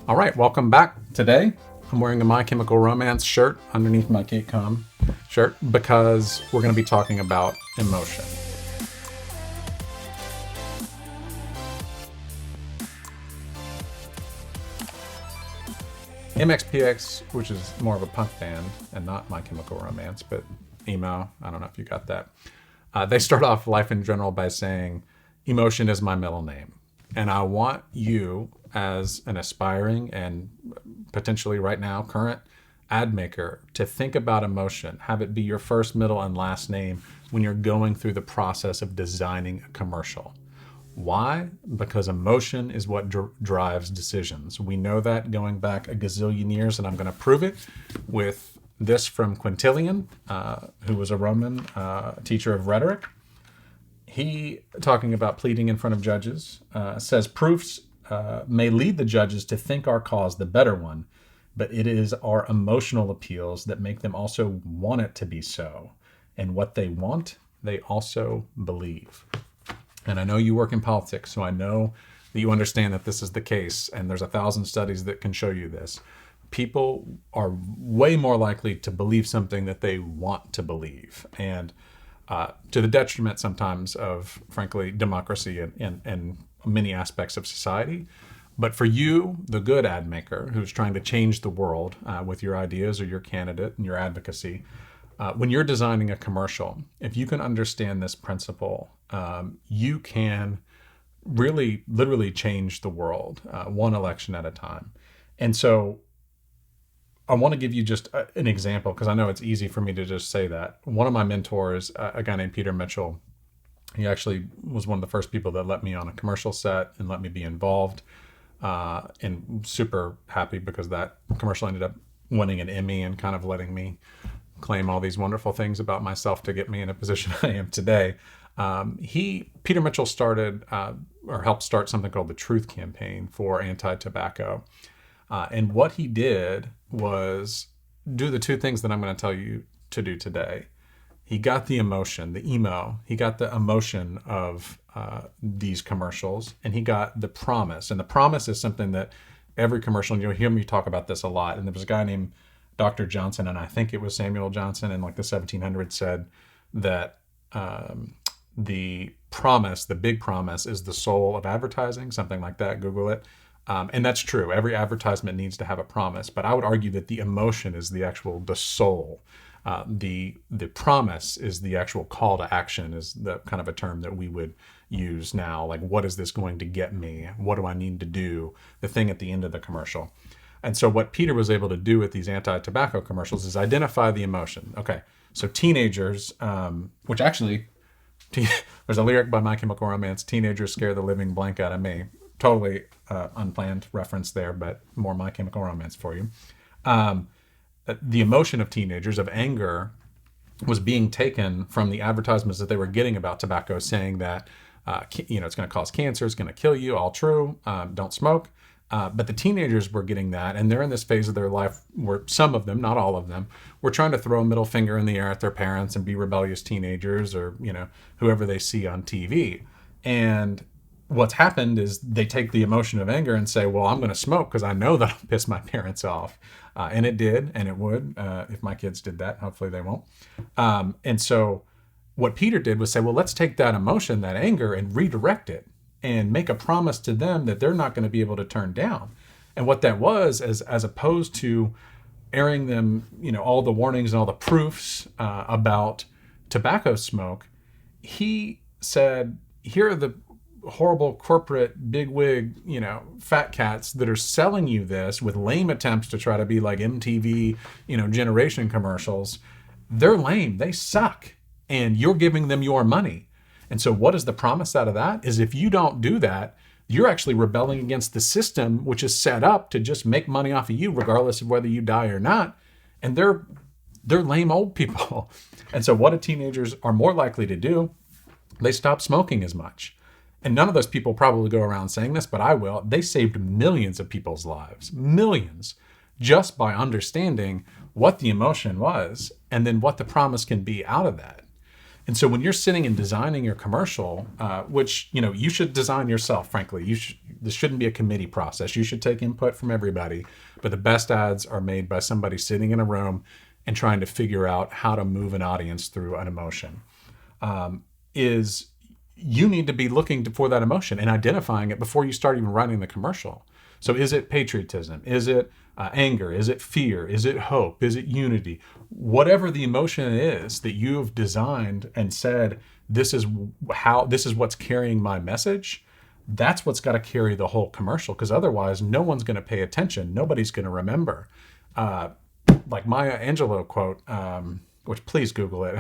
All right, welcome back. Today, I'm wearing a My Chemical Romance shirt underneath my Kate shirt because we're going to be talking about emotion. MXPX, which is more of a punk band and not My Chemical Romance, but emo, I don't know if you got that. They start off Life in General by saying, emotion is my middle name. And I want you, as an aspiring and potentially right now current ad maker, to think about emotion. Have it be your first, middle, and last name when you're going through the process of designing a commercial. Why? Because emotion is what drives decisions. We know that going back a gazillion years, and I'm going to prove it with this from Quintilian, who was a Roman teacher of rhetoric. He, talking about pleading in front of judges, says proofs may lead the judges to think our cause the better one, but it is our emotional appeals that make them also want it to be so. And what they want, they also believe. And I know you work in politics, so I know that you understand that this is the case, and there's 1,000 studies that can show you this. People are way more likely to believe something that they want to believe, and to the detriment sometimes of, frankly, democracy and many aspects of society. But for you, the good ad maker who's trying to change the world with your ideas or your candidate and your advocacy, when you're designing a commercial, if you can understand this principle, you can really literally change the world one election at a time. And so I want to give you just an example, because I know it's easy for me to just say that. One of my mentors, a guy named Peter Mitchell, he actually was one of the first people that let me on a commercial set and let me be involved. And super happy because that commercial ended up winning an Emmy and kind of letting me claim all these wonderful things about myself to get me in a position I am today. Peter Mitchell started or helped start something called the Truth Campaign for anti-tobacco. And what he did was do the two things that I'm going to tell you to do today. He got the emotion, the emo. He got the emotion of these commercials, and he got the promise. And the promise is something that every commercial, and you'll hear me talk about this a lot. And there was a guy named Dr. Johnson, and I think it was Samuel Johnson in like the 1700s, said that the promise, the big promise, is the soul of advertising, something like that. Google it. And that's true. Every advertisement needs to have a promise, but I would argue that the emotion is the soul. The promise is the actual call to action, is the kind of a term that we would use now. Like, what is this going to get me? What do I need to do? The thing at the end of the commercial. And so what Peter was able to do with these anti-tobacco commercials is identify the emotion. Okay, so teenagers, which actually, there's a lyric by My Chemical Romance, teenagers scare the living blank out of me. Totally unplanned reference there, but more My Chemical Romance for you. The emotion of teenagers, of anger, was being taken from the advertisements that they were getting about tobacco, saying that it's going to cause cancer, it's going to kill you, all true, don't smoke. But the teenagers were getting that, and they're in this phase of their life where some of them, not all of them, were trying to throw a middle finger in the air at their parents and be rebellious teenagers, or whoever they see on TV. And what's happened is they take the emotion of anger and say, well, I'm going to smoke because I know that I'll piss my parents off. And it did, and it would, if my kids did that. Hopefully they won't. And so what Peter did was say, well, let's take that emotion, that anger, and redirect it and make a promise to them that they're not going to be able to turn down. And what that was, as opposed to airing them, all the warnings and all the proofs about tobacco smoke, he said, here are the horrible corporate bigwig, fat cats that are selling you this with lame attempts to try to be like MTV, generation commercials. They're lame. They suck. And you're giving them your money. And so what is the promise out of that? Is if you don't do that, you're actually rebelling against the system, which is set up to just make money off of you, regardless of whether you die or not. And they're lame old people. And so what do teenagers are more likely to do? They stop smoking as much. And none of those people probably go around saying this, but I will. They saved millions of people's lives, millions, just by understanding what the emotion was and then what the promise can be out of that. And so when you're sitting and designing your commercial, which, you should design yourself, frankly, this shouldn't be a committee process. You should take input from everybody, but the best ads are made by somebody sitting in a room and trying to figure out how to move an audience through an emotion. Is you need to be looking for that emotion and identifying it before you start even writing the commercial. So is it patriotism? Is it anger? Is it fear? Is it hope? Is it unity? Whatever the emotion is that you've designed and said, this is what's carrying my message, that's what's got to carry the whole commercial, because otherwise no one's going to pay attention. Nobody's going to remember. Like Maya Angelou quote, which please Google it.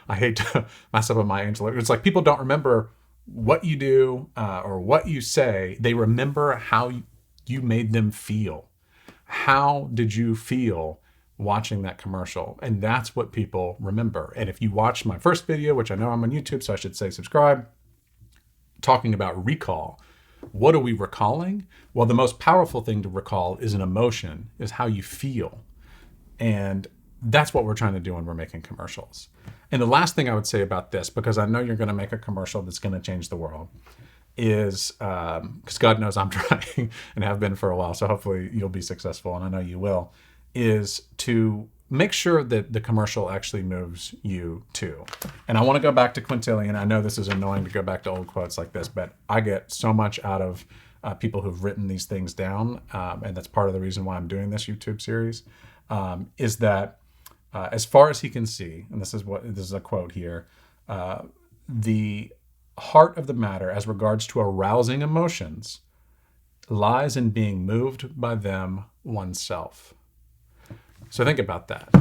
I hate to mess up on Maya Angelou. It's like people don't remember what you do or what you say. They remember how you made them feel. How did you feel watching that commercial? And that's what people remember. And if you watched my first video, which I know I'm on YouTube, so I should say subscribe, talking about recall. What are we recalling? Well, the most powerful thing to recall is an emotion, is how you feel. And that's what we're trying to do when we're making commercials. And the last thing I would say about this, because I know you're going to make a commercial that's going to change the world, is, because God knows I'm trying and have been for a while, so hopefully you'll be successful, and I know you will, is to make sure that the commercial actually moves you too. And I want to go back to Quintilian. I know this is annoying to go back to old quotes like this, but I get so much out of people who've written these things down, and that's part of the reason why I'm doing this YouTube series, is that as far as he can see, and this is a quote here, the heart of the matter as regards to arousing emotions lies in being moved by them oneself. So think about that.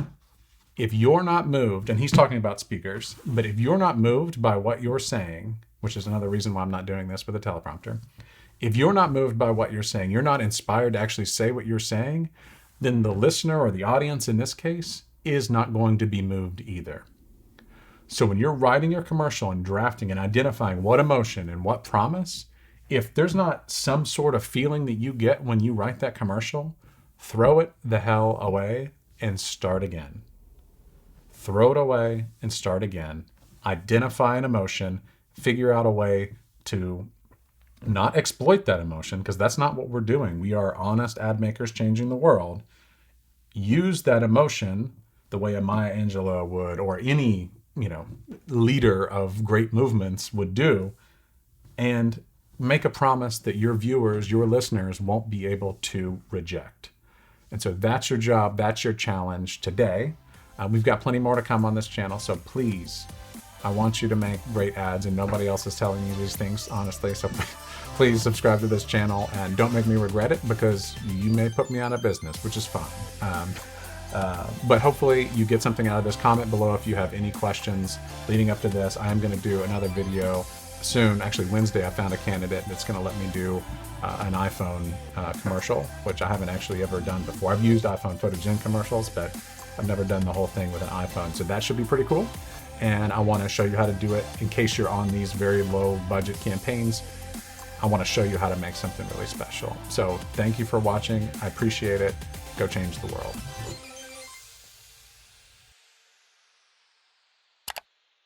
If you're not moved, and he's talking about speakers, but if you're not moved by what you're saying, which is another reason why I'm not doing this with a teleprompter, if you're not moved by what you're saying, you're not inspired to actually say what you're saying, then the listener, or the audience in this case, is not going to be moved either. So when you're writing your commercial and drafting and identifying what emotion and what promise, if there's not some sort of feeling that you get when you write that commercial, throw it the hell away and start again. Throw it away and start again. Identify an emotion, figure out a way to not exploit that emotion, because that's not what we're doing. We are honest ad makers changing the world. Use that emotion the way a Maya Angelou would, or any, leader of great movements would do, and make a promise that your viewers, your listeners, won't be able to reject. And so that's your job. That's your challenge today. We've got plenty more to come on this channel. So please, I want you to make great ads, and nobody else is telling you these things, honestly. So please subscribe to this channel, and don't make me regret it, because you may put me out of business, which is fine. But hopefully you get something out of this. Comment below if you have any questions leading up to this. I am going to do another video soon. Actually, Wednesday, I found a candidate that's going to let me do an iPhone commercial, which I haven't actually ever done before. I've used iPhone footage in commercials, but I've never done the whole thing with an iPhone. So that should be pretty cool. And I want to show you how to do it in case you're on these very low budget campaigns. I want to show you how to make something really special. So thank you for watching. I appreciate it. Go change the world.